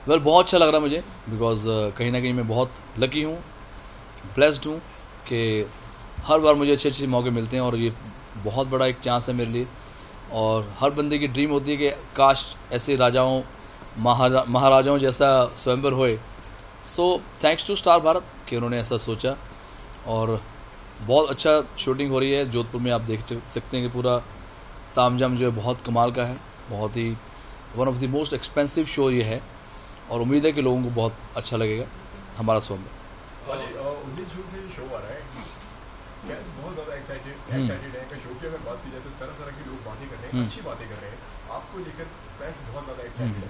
Well बहुत अच्छा लग रहा है मुझे, बिकॉज कहीं ना कहीं मैं बहुत लकी हूँ, ब्लेस्ड हूँ कि हर बार मुझे अच्छे अच्छे मौके मिलते हैं और ये बहुत बड़ा एक चांस है मेरे लिए। और हर बंदे की ड्रीम होती है कि काश ऐसे राजाओं महाराजाओं जैसा स्वयंवर होए। So thanks to Star Bharat कि उन्होंने ऐसा सोचा। और बहुत अच्छा शूटिंग हो रही है जोधपुर में, आप देख सकते हैं कि पूरा तामझाम जो है बहुत कमाल का है, बहुत ही one of the most expensive show ये है और उम्मीद है कि लोगों को बहुत अच्छा लगेगा हमारा स्वयंवर। 19 जून से शो आ रहा है, फैंस बहुत ज्यादा एक्साइटेड है। शो की अगर बात की जाए तो तरह तरह के लोग बातें कर रहे हैं, अच्छी बातें कर रहे हैं, आपको लेकर फैंस बहुत ज्यादा एक्साइटेड है।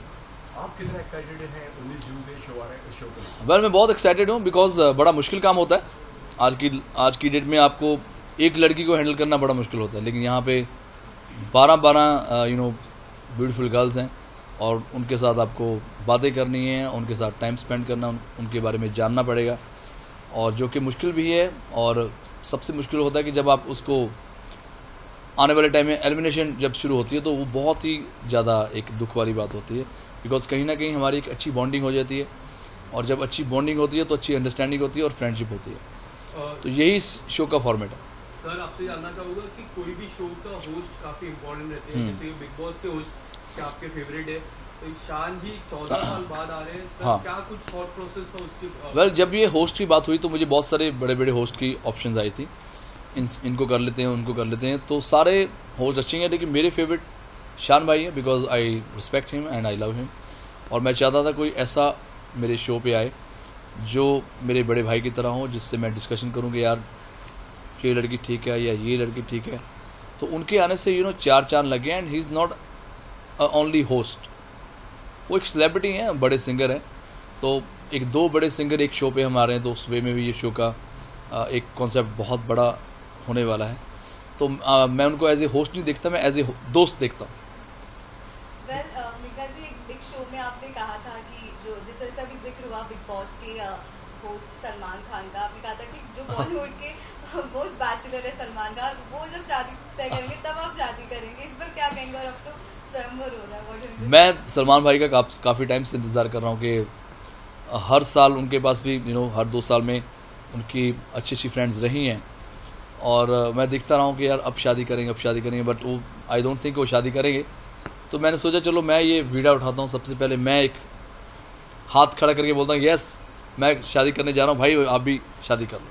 आप कितना एक्साइटेड हैं 19 जून से शो आ रहा है इस शो को? वेल मैं बहुत एक्साइटेड हूँ, बिकॉज बड़ा मुश्किल काम होता है आज की डेट में। आपको एक लड़की को हैंडल करना बड़ा मुश्किल होता है, लेकिन यहाँ पे 12 ब्यूटीफुल गर्ल्स हैं और उनके साथ आपको बातें करनी है, उनके साथ टाइम स्पेंड करना, उनके बारे में जानना पड़ेगा, और जो कि मुश्किल भी है। और सबसे मुश्किल होता है कि जब आप उसको आने वाले टाइम में एलिमिनेशन जब शुरू होती है तो वो बहुत ही ज़्यादा एक दुख वाली बात होती है, बिकॉज कहीं ना कहीं हमारी एक अच्छी बॉन्डिंग हो जाती है, और जब अच्छी बॉन्डिंग होती है तो अच्छी अंडरस्टैंडिंग होती है और फ्रेंडशिप होती है। तो यही इस शो का फॉर्मेट है। सर आपसे जानना चाहूंगा कि कोई भी शो का होस्ट काफी इम्पोर्टेंट रहते हैं, जैसे बिग बॉस के होस्ट क्या आपके फेवरेट है, तो शान जी 14 साल बाद आ रहे हैं सर, हाँ। क्या कुछ थॉट प्रोसेस था उसकी? वेल जब ये होस्ट की बात हुई तो मुझे बहुत सारे बड़े बड़े होस्ट की ऑप्शंस आई थी, इनको कर लेते हैं उनको कर लेते हैं, तो सारे होस्ट अच्छे हैं, लेकिन मेरे फेवरेट शान भाई है, because I respect him and I love him. और मैं चाहता था कोई ऐसा मेरे शो पे आए जो मेरे बड़े भाई की तरह हो, जिससे मैं डिस्कशन करूँ कि यार ये लड़की ठीक है या ये लड़की ठीक है। तो उनके आने से चार चांद लगे, and he is not only host, वो एक सेलिब्रिटी हैं, बड़े सिंगर हैं। तो एक दो बड़े सिंगर एक शो पे हम आ रहे हैं, तो उस वे में भी ये शो का एक कॉन्सेप्ट बहुत बड़ा होने वाला है। तो मैं उनको एज ए होस्ट नहीं देखता, मैं एज ए दोस्त देखता हूँ। मिका जी, एक बिग शो में आपने कहा था कि जो जैसा भी जिक्र हुआ बिग बॉस के होस्ट सलमान खान का, आपने कहा था कि जो बॉलीवुड के मोस्ट बैचलर है सलमान खान, वो जब शादी तय करेंगे तब आप शादी करेंगे, इस पर क्या कहेंगे? और अब तो स्वयंवर हो रहा है। मैं सलमान भाई का काफ़ी टाइम से इंतज़ार कर रहा हूँ कि हर साल उनके पास भी हर 2 साल में उनकी अच्छी अच्छी फ्रेंड्स रही हैं, और मैं देखता रहा हूँ कि यार अब शादी करेंगे, बट वो आई डोंट थिंक वो शादी करेंगे। तो मैंने सोचा चलो मैं ये वीडियो उठाता हूँ, सबसे पहले मैं एक हाथ खड़ा करके बोलता हूँ यस मैं शादी करने जा रहा हूँ भाई, आप भी शादी कर लो।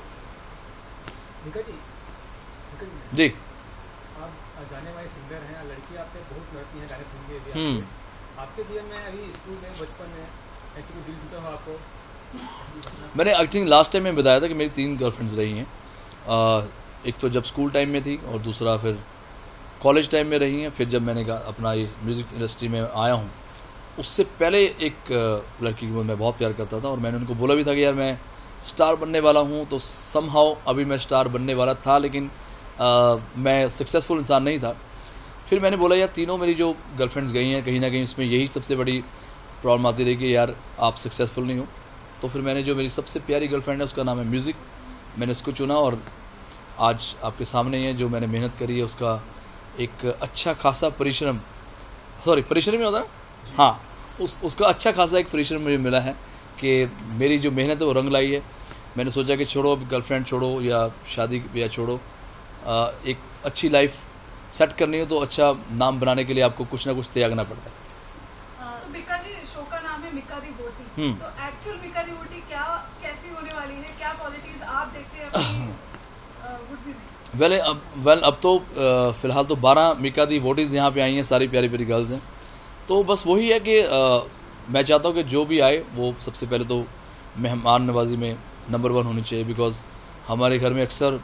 जी आप गाने वाले सिंगर हैं, लड़की आपने बहुत लड़की हैं गाने सुन के, आपके जीवन में अभी स्कूल में बचपन में ऐसी कोई दिल टूटा हो आपको? मैंने आई थिंक लास्ट टाइम में बताया था कि मेरी 3 गर्लफ्रेंड्स रही हैं, एक तो जब स्कूल टाइम में थी और दूसरा फिर कॉलेज टाइम में रही हैं, फिर जब मैंने अपना ये म्यूज़िक इंडस्ट्री में आया हूँ उससे पहले एक लड़की को मैं बहुत प्यार करता था, और मैंने उनको बोला भी था कि यार मैं स्टार बनने वाला हूँ। तो समहाउ अभी मैं स्टार बनने वाला था, लेकिन मैं सक्सेसफुल इंसान नहीं था। फिर मैंने बोला यार तीनों मेरी जो गर्लफ्रेंड्स गई हैं, कहीं ना कहीं इसमें यही सबसे बड़ी प्रॉब्लम आती रही कि यार आप सक्सेसफुल नहीं हो। तो फिर मैंने जो मेरी सबसे प्यारी गर्लफ्रेंड है उसका नाम है म्यूज़िक, मैंने उसको चुना, और आज आपके सामने ही है जो मैंने मेहनत करी है उसका एक अच्छा खासा परिश्रम ही होता है, हाँ उसका अच्छा खासा एक परिश्रम मुझे मिला है कि मेरी जो मेहनत है वो रंग लाई है। मैंने सोचा कि छोड़ो अब गर्लफ्रेंड छोड़ो या शादी या छोड़ो, एक अच्छी लाइफ सेट करनी हो तो अच्छा नाम बनाने के लिए आपको कुछ ना कुछ त्यागना पड़ता है। मिका जी, शो का नाम है मिका दी बोटी, तो एक्चुअल मिका दी बोटी कैसी होने वाली है, क्या क्वालिटीज आप देखते हैं अपनी वुड बी? वेल अब तो फिलहाल तो 12 मिका दी वोटीज यहाँ पे आई हैं, सारी प्यारी प्यारी गर्ल्स हैं। तो बस वही है कि मैं चाहता हूँ कि जो भी आए वो सबसे पहले तो मेहमान नवाजी में नंबर 1 होनी चाहिए, बिकॉज हमारे घर में अक्सर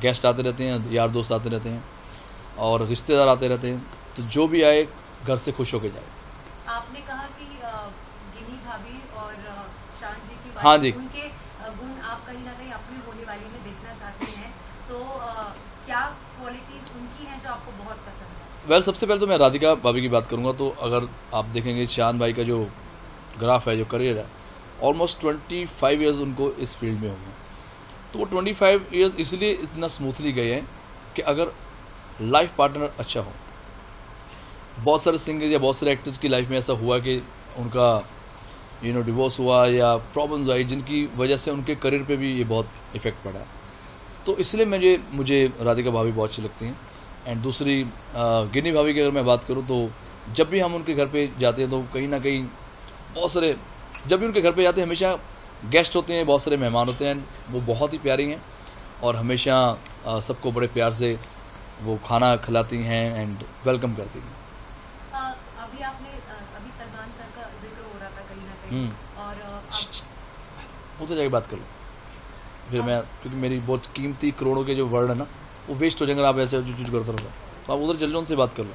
गेस्ट आते रहते हैं, यार दोस्त आते रहते हैं और रिश्तेदार आते रहते हैं, तो जो भी आए घर से खुश होकर जाए। आपने कहा कि गिनी भाभी और शान जी की हाँ जी, उनके गुण आप कहीं ना कहीं अपनी होने वाली में देखना चाहते हैं, तो क्या क्वालिटीज उनकी हैं जो आपको बहुत पसंद है? वेल सबसे पहले तो मैं राधिका भाभी की बात करूंगा। तो अगर आप देखेंगे शान भाई का जो ग्राफ है, जो करियर है, ऑलमोस्ट 25 ईयर्स उनको इस फील्ड में हो गए। तो वो 25 ईयर्स इसलिए इतना स्मूथली गए हैं कि अगर लाइफ पार्टनर अच्छा हो, बहुत सारे सिंगर्स या बहुत सारे एक्टर्स की लाइफ में ऐसा हुआ कि उनका डिवोर्स हुआ या प्रॉब्लम्स आई जिनकी वजह से उनके करियर पे भी ये बहुत इफेक्ट पड़ा है। तो इसलिए मुझे राधिका भाभी बहुत अच्छी लगती हैं। एंड दूसरी गिनी भाभी की अगर मैं बात करूँ तो जब भी हम उनके घर पे जाते हैं तो कहीं ना कहीं बहुत सारे, जब भी उनके घर पे जाते हैं हमेशा गेस्ट होते हैं, बहुत सारे मेहमान होते हैं। वो बहुत ही प्यारी हैं और हमेशा सबको बड़े प्यार से वो खाना खिलाती हैं एंड वेलकम करती हैं। अभी आपने अभी सलमान सर का जिक्र हो रहा था कहीं ना कहीं, और उधर जाके बात कर लो फिर मैं, क्योंकि मेरी बहुत कीमती करोड़ों के जो वर्ड है ना वो वेस्ट हो जाएंगे आप ऐसे चुच करते रहो। तो आप उधर चल जाओ, उनसे बात कर लो,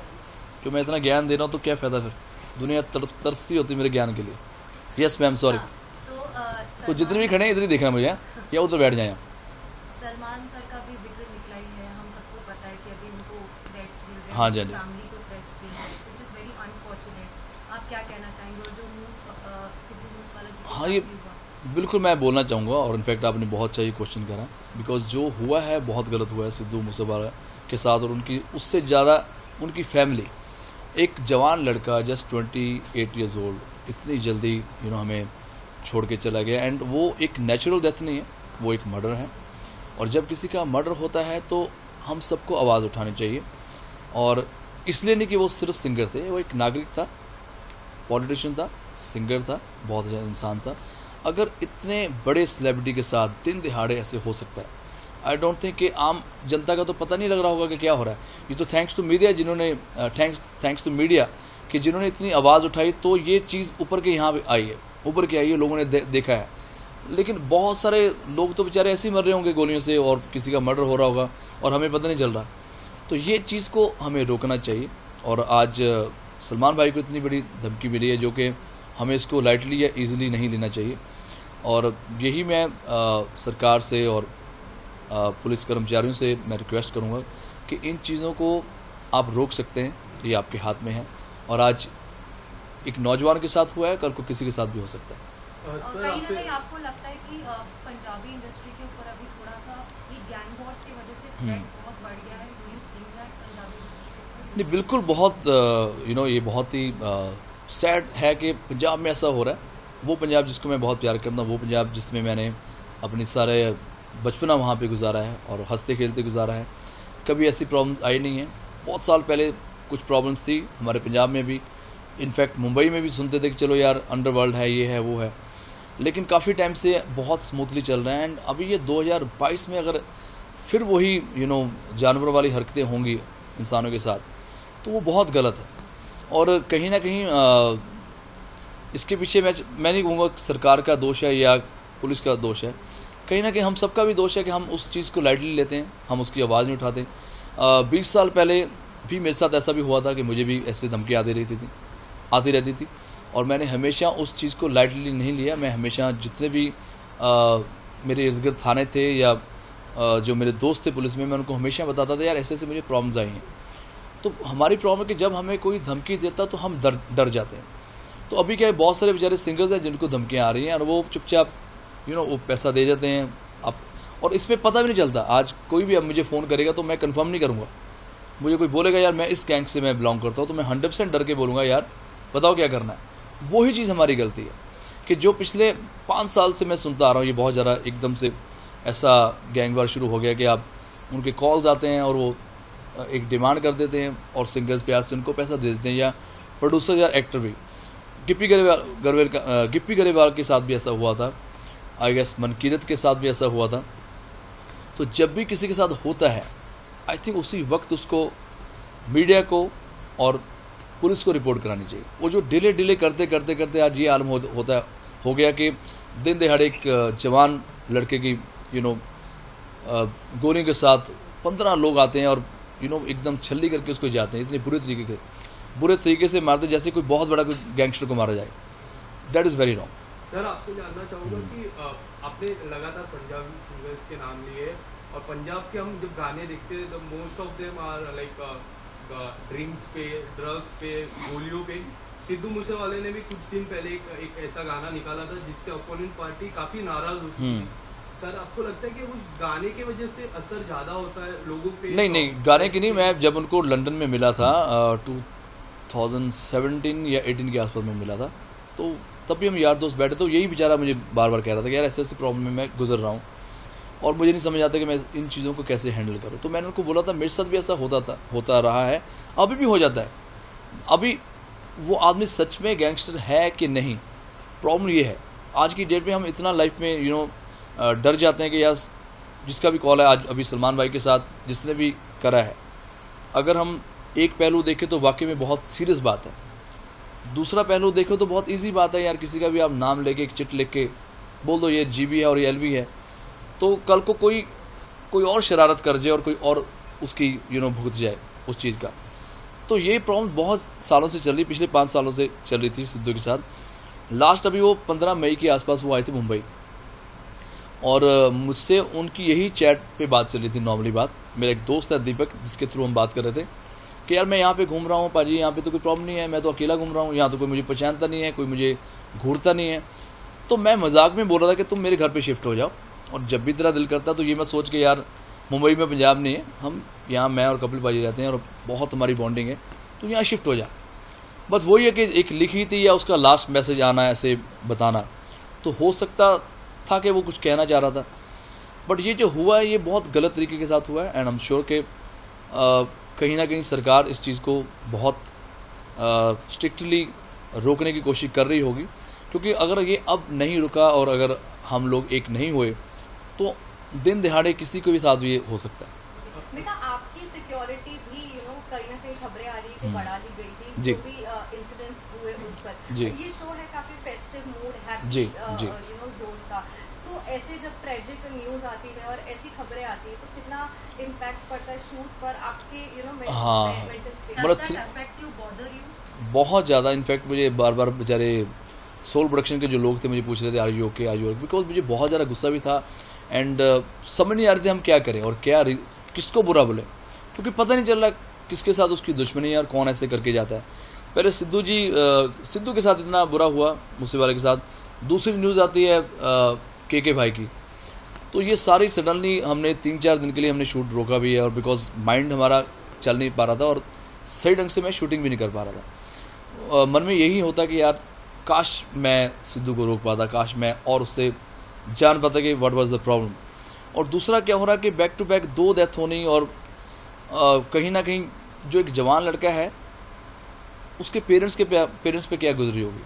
क्योंकि मैं इतना ज्ञान दे रहा हूँ तो क्या फायदा, फिर दुनिया तरसती होती है मेरे ज्ञान के लिए। Yes ma'am, sorry. तो जितने भी खड़े हैं इधर ही देखना मुझे, या उधर बैठ जाए। सलमान सर का भी जिक्र निकला ही है, हम सबको पता है कि अभी उनको थ्रेट्स मिल रहे हैं, हाँ जी, फैमिली को थ्रेट्स मिल रहे हैं, व्हिच इज वेरी अनफॉर्चुनेट। आप क्या कहना चाहेंगे? और जो सिद्धू मूसेवाला, हाँ ये बिल्कुल मैं बोलना चाहूँगा, और इनफैक्ट आपने बहुत सही क्वेश्चन करा, बिकॉज जो हुआ है बहुत गलत हुआ है सिद्धू मूसेवाला के साथ, और उनकी उससे ज़्यादा उनकी फैमिली। एक जवान लड़का जस्ट 28 ईयर्स ओल्ड इतनी जल्दी हमें छोड़ के चला गया। एंड वो एक नेचुरल डेथ नहीं है, वो एक मर्डर है। और जब किसी का मर्डर होता है तो हम सबको आवाज़ उठानी चाहिए, और इसलिए नहीं कि वो सिर्फ सिंगर थे, वो एक नागरिक था, पॉलिटिशियन था, सिंगर था, बहुत अच्छा इंसान था। अगर इतने बड़े सेलिब्रिटी के साथ दिन दिहाड़े ऐसे हो सकता है, आई डोंट थिंक कि आम जनता का तो पता नहीं लग रहा होगा कि क्या हो रहा है। ये तो थैंक्स टू मीडिया, जिन्होंने थैंक्स टू मीडिया कि जिन्होंने इतनी आवाज़ उठाई, तो ये चीज़ ऊपर के यहाँ आई है, ऊपर के आई है, लोगों ने देखा है। लेकिन बहुत सारे लोग तो बेचारे ऐसे ही मर रहे होंगे गोलियों से, और किसी का मर्डर हो रहा होगा और हमें पता नहीं चल रहा। तो ये चीज़ को हमें रोकना चाहिए। और आज सलमान भाई को इतनी बड़ी धमकी मिली है जो कि हमें इसको लाइटली या ईजिली नहीं लेना चाहिए। और यही मैं सरकार से और पुलिस कर्मचारियों से मैं रिक्वेस्ट करूंगा कि इन चीज़ों को आप रोक सकते हैं, ये आपके हाथ में है। और आज एक नौजवान के साथ हुआ है, कल को किसी के साथ भी हो सकता है। कहीं ना कहीं आपको लगता है कि पंजाबी इंडस्ट्री के ऊपर अभी थोड़ा सा ये गैंग वॉर्स की वजह से थ्रेट बहुत बढ़ गया है? Do you think that Punjabi industry? नहीं, बिल्कुल बहुत ये बहुत ही सैड है कि पंजाब में ऐसा हो रहा है। वो पंजाब जिसको मैं बहुत प्यार करता हूँ, वो पंजाब जिसमें मैंने अपनी सारे बचपना वहाँ पे गुजारा है और हंसते खेलते गुजारा है, कभी ऐसी प्रॉब्लम आई नहीं है। बहुत साल पहले कुछ प्रॉब्लम्स थी हमारे पंजाब में भी, इनफैक्ट मुंबई में भी सुनते थे कि चलो यार अंडरवर्ल्ड है, ये है, वो है, लेकिन काफ़ी टाइम से बहुत स्मूथली चल रहा है। एंड अभी ये 2022 में अगर फिर वही जानवरों वाली हरकतें होंगी इंसानों के साथ, तो वो बहुत गलत है। और कहीं ना कहीं इसके पीछे मैं नहीं कहूँगा सरकार का दोष है या पुलिस का दोष है, कहीं ना कहीं हम सबका भी दोष है कि हम उस चीज़ को लाइटली लेते हैं, हम उसकी आवाज़ नहीं उठाते। 20 साल पहले भी मेरे साथ ऐसा भी हुआ था कि मुझे भी ऐसे धमकी आती रहती थी, और मैंने हमेशा उस चीज़ को लाइटली नहीं लिया। मैं हमेशा जितने भी मेरे इर्द गिर्द थाने थे या जो मेरे दोस्त थे पुलिस में, मैं उनको हमेशा बताता था यार ऐसे ऐसे मुझे प्रॉब्लम्स आई हैं। तो हमारी प्रॉब्लम है कि जब हमें कोई धमकी देता तो हम डर जाते हैं। तो अभी क्या है, बहुत सारे बेचारे सिंगर्स हैं जिनको धमकियाँ आ रही हैं और वो चुपचाप वो पैसा दे देते हैं अब, और इसमें पता भी नहीं चलता। आज कोई भी अब मुझे फ़ोन करेगा तो मैं कंफर्म नहीं करूँगा। मुझे कोई बोलेगा यार मैं इस गैंग से मैं बिलोंग करता हूँ, तो मैं 100% डर के बोलूँगा यार बताओ क्या करना है। वही चीज़ हमारी गलती है कि जो पिछले 5 साल से मैं सुनता आ रहा हूँ, ये बहुत ज़्यादा एकदम से ऐसा गैंगवार शुरू हो गया कि आप उनके कॉल्स आते हैं और वो एक डिमांड कर देते हैं और सिंगर्स प्यार से उनको पैसा दे देते हैं, या प्रोड्यूसर या एक्टर भी। गिप्पी गरेवाल के साथ भी ऐसा हुआ था, आई गेस मनकीरत के साथ भी ऐसा हुआ था। तो जब भी किसी के साथ होता है, आई थिंक उसी वक्त उसको मीडिया को और पुलिस को रिपोर्ट करानी चाहिए। वो जो डिले करते आज ये आलम हो गया कि दिन दिहाड़े एक जवान लड़के की गोली के साथ 15 लोग आते हैं और एकदम छल्ली करके उसको जाते हैं, इतने बुरे तरीके से मारते जैसे कोई बहुत बड़ा कोई गैंगस्टर को मारा जाए। That is very wrong. Sir आपसे जानना चाहूंगा कि आपने लगातार पंजाबी सिंगर्स के नाम लिए, और पंजाब के हम जब गाने देखते हैं तो most of them are like drinks पे, ड्रग्स पे, गोलियों पे। सिद्धू मूसेवाले ने भी कुछ दिन पहले एक ऐसा गाना निकाला था जिससे अपोनेंट पार्टी काफी नाराज होती है। सर आपको लगता है कि उस गाने की वजह से असर ज्यादा होता है लोगों पे? नहीं, गाने की नहीं। मैं जब उनको लंदन में मिला था 2017 या 18 के आसपास में मिला था, तो तब भी हम यार दोस्त बैठे, तो यही बेचारा मुझे बार बार कह रहा था कि यार ऐसे ऐसे प्रॉब्लम में मैं गुजर रहा हूँ और मुझे नहीं समझ आता कि मैं इन चीज़ों को कैसे हैंडल करूँ। तो मैंने उनको बोला था मेरे साथ भी ऐसा होता रहा है, अभी भी हो जाता है। अभी वो आदमी सच में गैंगस्टर है कि नहीं, प्रॉब्लम ये है आज की डेट में हम इतना लाइफ में डर जाते हैं कि यार जिसका भी कॉल है आज अभी सलमान भाई के साथ जिसने भी करा है, अगर हम एक पहलू देखें तो वाकई में बहुत सीरियस बात है, दूसरा पहलू देखो तो बहुत इजी बात है यार, किसी का भी आप नाम लेके एक चिट लिख के बोल दो ये जीबी है और ये एलवी है, तो कल को कोई और शरारत कर जाए और कोई और उसकी भुगत जाए उस चीज़ का। तो ये प्रॉब्लम बहुत सालों से चल रही, पिछले 5 सालों से चल रही थी सिद्धू के साथ। लास्ट अभी वो 15 मई के आसपास वो आए थे मुंबई और मुझसे उनकी यही चैट पे बात चल रही थी, नॉर्मली बात। मेरा एक दोस्त है दीपक, जिसके थ्रू हम बात कर रहे थे कि यार मैं यहाँ पे घूम रहा हूँ पाजी, यहाँ पे तो कोई प्रॉब्लम नहीं है, मैं तो अकेला घूम रहा हूँ, यहाँ तो कोई मुझे पहचानता नहीं है, कोई मुझे घूरता नहीं है। तो मैं मजाक में बोल रहा था कि तुम मेरे घर पे शिफ्ट हो जाओ, और जब भी तेरा दिल करता तो ये मैं सोच के यार मुंबई में पंजाब नहीं है, हम यहाँ मैं और कपिल पाजी रहते हैं और बहुत हमारी बॉन्डिंग है, तो यहाँ शिफ्ट हो जा। बस वही है कि एक लिखी थी या उसका लास्ट मैसेज आना ऐसे बताना, तो हो सकता था कि वो कुछ कहना चाह रहा था, बट ये जो हुआ है ये बहुत गलत तरीके के साथ हुआ है। एंड आई एम श्योर कि कहीं ना कहीं सरकार इस चीज़ को बहुत स्ट्रिक्टली रोकने की कोशिश कर रही होगी, क्योंकि अगर ये अब नहीं रुका और अगर हम लोग एक नहीं हुए तो दिन दिहाड़े किसी को भी साथ भी ये हो सकता है। बेटा आपकी सिक्योरिटी भी कहीं ना कहीं खबरें आ रही है कि बढ़ा दी गई थी, जी, जो भी इंसिडेंट्स हुए उस पर। जी, ये शो है काफी फेस्टिव मूड हैप्पी जी, जी, जोन का, तो ऐसे जब ट्रेजिक न्यूज आती है और ऐसी खबरें आती है तो कितना इम्पैक्ट पड़ता है शूट पर आपके हाँ, बहुत ज़्यादा। इनफैक्ट मुझे बार बार बेचारे सोल प्रोडक्शन के जो लोग थे मुझे पूछ रहे थे आर यू ओके, बिकॉज मुझे बहुत ज़्यादा गुस्सा भी था एंड समझ नहीं आ रही थी हम क्या करें और क्या किसको बुरा बोले, क्योंकि पता नहीं चल रहा किसके साथ उसकी दुश्मनी है और कौन ऐसे करके जाता है। पहले सिद्धू के साथ इतना बुरा हुआ मूसे वाले के साथ, दूसरी न्यूज़ आती है के भाई की, तो ये सारी सडनली हमने 3-4 दिन के लिए हमने शूट रोका भी है, और बिकॉज माइंड हमारा चल नहीं पा रहा था और सही ढंग से मैं शूटिंग भी नहीं कर पा रहा था। मन में यही होता कि यार काश मैं सिद्धू को रोक पाता, काश मैं और उससे जान पाता कि व्हाट वाज द प्रॉब्लम। और दूसरा क्या हो रहा कि बैक टू बैक 2 डेथ होनी, और कहीं ना कहीं जो एक जवान लड़का है उसके पेरेंट्स पे क्या गुजरी होगी।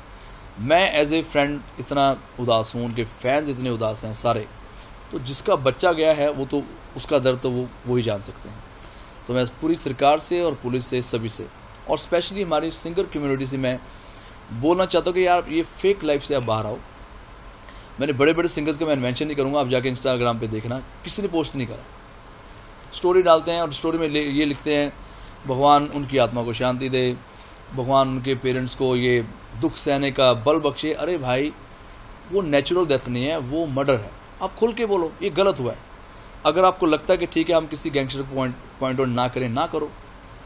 मैं एज ए फ्रेंड इतना उदास हूँ, उनके फैंस इतने उदास हैं सारे, तो जिसका बच्चा गया है वो तो उसका दर्द तो वो ही जान सकते हैं। तो मैं पूरी सरकार से और पुलिस से सभी से और स्पेशली हमारी सिंगर कम्युनिटी से मैं बोलना चाहता हूँ कि यार ये फेक लाइफ से आप बाहर आओ। मैंने बड़े बड़े सिंगर्स का मैं मेंशन नहीं करूँगा, आप जाके इंस्टाग्राम पे देखना, किसी ने पोस्ट नहीं करा, स्टोरी डालते हैं और स्टोरी में ये लिखते हैं भगवान उनकी आत्मा को शांति दे, भगवान उनके पेरेंट्स को ये दुख सहने का बल बख्शे। अरे भाई वो नेचुरल डेथ नहीं है, वो मर्डर है। आप खुल के बोलो ये गलत हुआ है। अगर आपको लगता है कि ठीक है हम किसी गैंगस्टर को पॉइंट आउट ना करें, ना करो,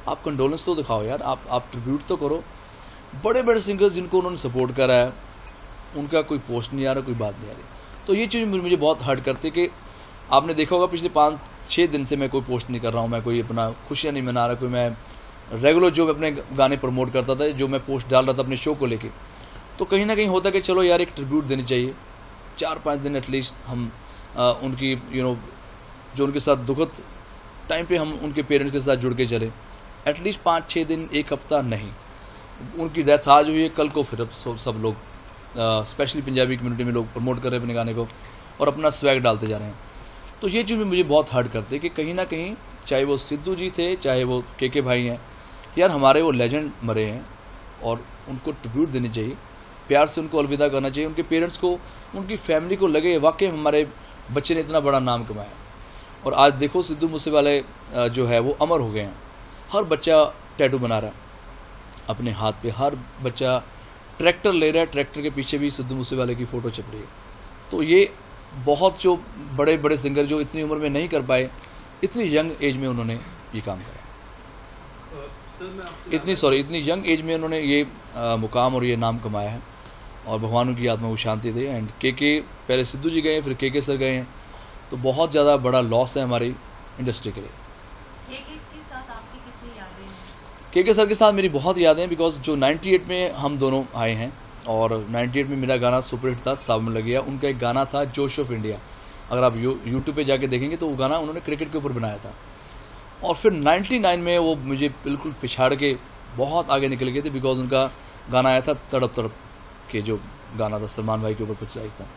आप कंडोलेंस तो दिखाओ यार, आप ट्रिब्यूट तो करो। बड़े बड़े सिंगर्स जिनको उन्होंने सपोर्ट करा है उनका कोई पोस्ट नहीं आ रहा, कोई बात नहीं आ रही, तो ये चीज़ मुझे बहुत हर्ट करती है कि आपने देखा होगा पिछले 5-6 दिन से मैं कोई पोस्ट नहीं कर रहा हूँ, मैं कोई अपना खुशियाँ नहीं मना रहा, कोई मैं रेगुलर जो अपने गाने प्रमोट करता था, जो मैं पोस्ट डाल रहा था अपने शो को लेके, तो कहीं ना कहीं होता कि चलो यार एक ट्रिब्यूट देनी चाहिए, 4-5 दिन एटलीस्ट हम उनकी जो उनके साथ दुखद टाइम पे हम उनके पेरेंट्स के साथ जुड़ के चले, एटलीस्ट 5-6 दिन, 1 हफ्ता नहीं। उनकी डेथ आज हुई है, कल को फिर सब लोग स्पेशली पंजाबी कम्युनिटी में लोग प्रमोट कर रहे हैं अपने गाने को और अपना स्वैग डालते जा रहे हैं। तो ये चीज़ मुझे बहुत हर्ट करती है कि कहीं ना कहीं चाहे वो सिद्धू जी थे, चाहे वो के भाई हैं, यार हमारे वो लेजेंड मरे हैं और उनको ट्रिब्यूट देनी चाहिए, प्यार से उनको अलविदा करना चाहिए। उनके पेरेंट्स को, उनकी फैमिली को लगे वाकई हमारे बच्चे ने इतना बड़ा नाम कमाया। और आज देखो सिद्धू मूसेवाले जो है वो अमर हो गए हैं, हर बच्चा टैटू बना रहा है अपने हाथ पे, हर बच्चा ट्रैक्टर ले रहा है, ट्रैक्टर के पीछे भी सिद्धू मूसेवाले की फोटो छप रही है। तो ये बहुत जो बड़े बड़े सिंगर जो इतनी उम्र में नहीं कर पाए, इतनी यंग एज में उन्होंने ये काम करा, इतनी यंग एज में उन्होंने ये मुकाम और ये नाम कमाया है। और भगवान उनकी आत्मा को शांति दे। एंड के पहले सिद्धू जी गए, फिर के सर गए हैं, तो बहुत ज़्यादा बड़ा लॉस है हमारी इंडस्ट्री के लिए। के सर के साथ मेरी बहुत यादें हैं, बिकॉज जो 98 में हम दोनों आए हैं और 98 में मेरा गाना सुपरहिट था, सावन लग गया। उनका एक गाना था जोश ऑफ इंडिया, अगर आप यूट्यूब पे जाके देखेंगे तो वो गाना उन्होंने क्रिकेट के ऊपर बनाया था। और फिर 99 में वो मुझे बिल्कुल पिछाड़ के बहुत आगे निकल गए थे, बिकॉज उनका गाना आया था तड़प तड़प के, जो गाना था सलमान भाई के ऊपर पिक्चराइज था।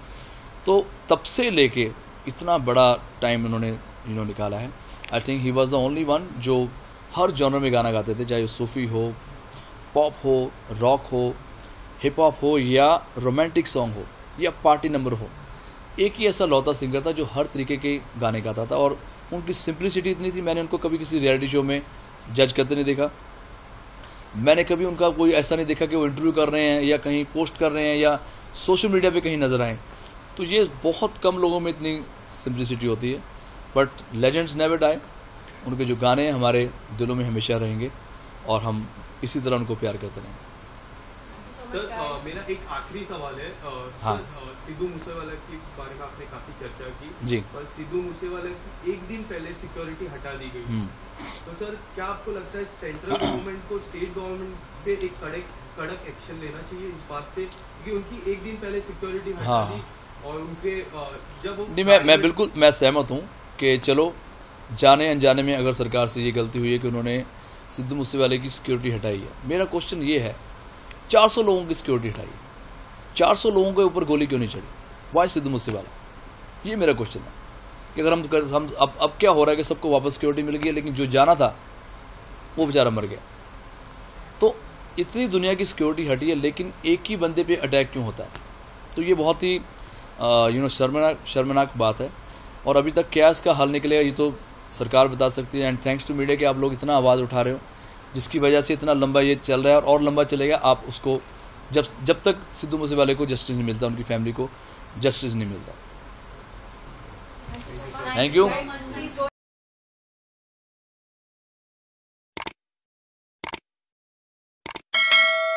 तो तब से लेके इतना बड़ा टाइम उन्होंने निकाला है। I think he was the only one जो हर जॉनर में गाना गाते थे, चाहे सूफी हो, पॉप हो, रॉक हो, हिप हॉप हो, या रोमांटिक सॉन्ग हो, या पार्टी नंबर हो। एक ही ऐसा लौता सिंगर था जो हर तरीके के गाने गाता था, और उनकी सिंप्लिसिटी इतनी थी, मैंने उनको कभी किसी रियलिटी शो में जज करते नहीं देखा। मैंने कभी उनका कोई ऐसा नहीं देखा कि वो इंटरव्यू कर रहे हैं या कहीं पोस्ट कर रहे हैं या सोशल मीडिया पे कहीं नजर आए। तो ये बहुत कम लोगों में इतनी सिंप्लिसिटी होती है। बट लेजेंड्स नेवर डाई, उनके जो गाने हमारे दिलों में हमेशा रहेंगे और हम इसी तरह उनको प्यार करते रहेंगे। सर मेरा एक आखिरी सवाल है। हाँ। सर सिद्धू मूसेवाला के बारे में आपने काफी चर्चा की जी। पर सिद्धू मूसेवाला की एक दिन पहले सिक्योरिटी हटा दी गई। तो सर क्या आपको लगता है सेंट्रल गवर्नमेंट को स्टेट गवर्नमेंट पे एक कड़क एक्शन लेना चाहिए इस बात पे, क्योंकि उनकी एक दिन पहले सिक्योरिटी हटा दी और उनके जब नहीं, मैं बिल्कुल मैं सहमत हूँ कि चलो जाने अनजाने में अगर सरकार से ये गलती हुई है कि उन्होंने सिद्धू मूसेवाले की सिक्योरिटी हटाई है। मेरा क्वेश्चन ये है, 400 लोगों की सिक्योरिटी हटाई, 400 लोगों के ऊपर गोली क्यों नहीं चढ़ी? वाई सिद्धू मूसेवाला? ये मेरा क्वेश्चन है कि अगर हम अब क्या हो रहा है कि सबको वापस सिक्योरिटी मिल गई, लेकिन जो जाना था वो बेचारा मर गया। तो इतनी दुनिया की सिक्योरिटी हटी है, लेकिन एक ही बंदे पे अटैक क्यों होता है? तो ये बहुत ही शर्मनाक बात है, और अभी तक क्या इसका हल निकलेगा ये तो सरकार बता सकती है। एंड थैंक्स टू मीडिया कि आप लोग इतना आवाज़ उठा रहे हो, जिसकी वजह से इतना लंबा ये चल रहा है और लंबा चलेगा। आप उसको जब तक सिद्धू मूसेवाले को जस्टिस नहीं मिलता, उनकी फैमिली को जस्टिस नहीं मिलता। Thank you.